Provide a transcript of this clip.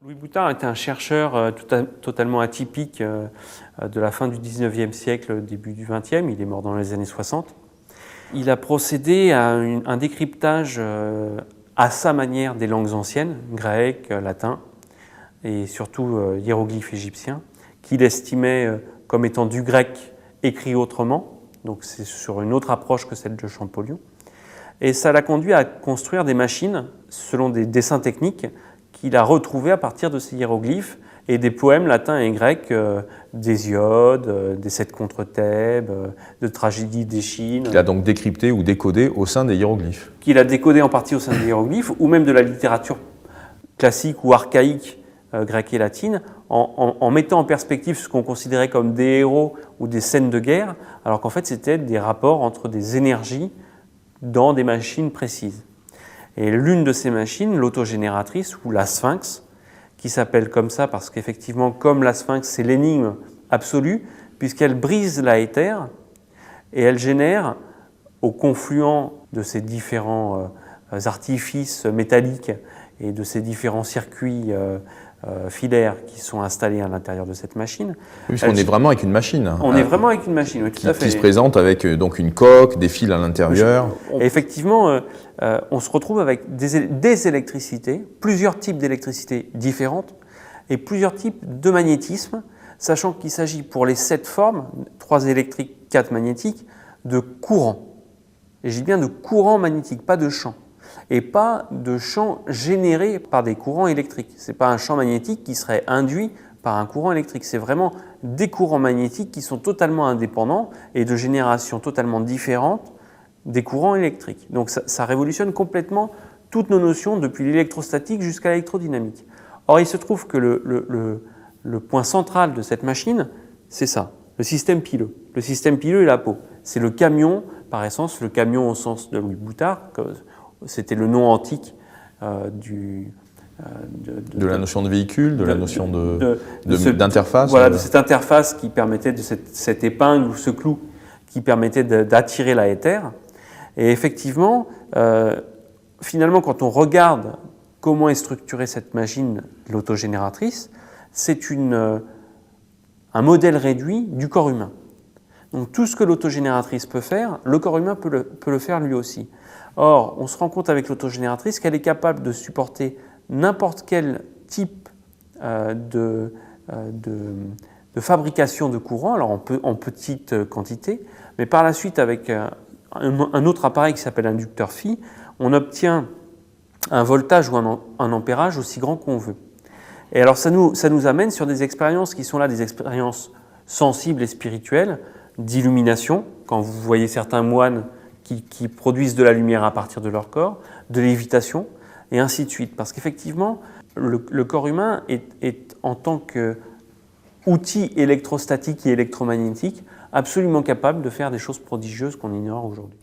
Louis Boutard était un chercheur totalement atypique de la fin du 19e siècle, début du 20e. Il est mort dans les années 60. Il a procédé à un décryptage à sa manière des langues anciennes, grec, latin et surtout hiéroglyphes égyptiens, qu'il estimait comme étant du grec écrit autrement. Donc c'est sur une autre approche que celle de Champollion. Et ça l'a conduit à construire des machines selon des dessins techniques qu'il a retrouvés à partir de ces hiéroglyphes et des poèmes latins et grecs d'Hésiode, des Sept contre Thèbes, de tragédies d'Échine. Qu'il a donc décrypté ou décodé au sein des hiéroglyphes. Qu'il a décodé en partie au sein des hiéroglyphes, ou même de la littérature classique ou archaïque grecque et latine, en mettant en perspective ce qu'on considérait comme des héros ou des scènes de guerre, alors qu'en fait c'était des rapports entre des énergies dans des machines précises. Et l'une de ces machines, l'autogénératrice ou la Sphinx, qui s'appelle comme ça parce qu'effectivement, comme la Sphinx, c'est l'énigme absolue, puisqu'elle brise la éther et elle génère, au confluent de ces différents artifices métalliques et de ces différents circuits filaires qui sont installés à l'intérieur de cette machine. Puisqu'on est vraiment avec une machine. On est vraiment avec une machine, oui, tout à fait. Qui se présente avec donc une coque, des fils à l'intérieur. Et effectivement, on se retrouve avec des électricités, plusieurs types d'électricité différentes et plusieurs types de magnétisme, sachant qu'il s'agit pour les 7 formes, 3 électriques, 4 magnétiques, de courants. Et je dis bien de courants magnétiques, pas de champs. Et pas de champ généré par des courants électriques. Ce n'est pas un champ magnétique qui serait induit par un courant électrique. C'est vraiment des courants magnétiques qui sont totalement indépendants et de génération totalement différente des courants électriques. Donc ça révolutionne complètement toutes nos notions depuis l'électrostatique jusqu'à l'électrodynamique. Or, il se trouve que le point central de cette machine, c'est ça, le système pileux. Le système pileux est la peau. C'est le camion, par essence, le camion au sens de Louis Boutard. C'était le nom antique de la notion de véhicule, de la notion d'interface. Voilà, de cette interface qui permettait, de cette épingle ou ce clou qui permettait d'attirer la éther. Et effectivement, finalement, quand on regarde comment est structurée cette machine, l'autogénératrice, c'est un modèle réduit du corps humain. Donc tout ce que l'autogénératrice peut faire, le corps humain peut le faire lui aussi. Or, on se rend compte avec l'autogénératrice qu'elle est capable de supporter n'importe quel type de fabrication de courant, alors en petite quantité, mais par la suite avec un autre appareil qui s'appelle inducteur Phi, on obtient un voltage ou un ampérage aussi grand qu'on veut. Et alors ça nous amène sur des expériences qui sont là des expériences sensibles et spirituelles, d'illumination, quand vous voyez certains moines qui produisent de la lumière à partir de leur corps, de lévitation, et ainsi de suite. Parce qu'effectivement, le corps humain est en tant qu'outil électrostatique et électromagnétique, absolument capable de faire des choses prodigieuses qu'on ignore aujourd'hui.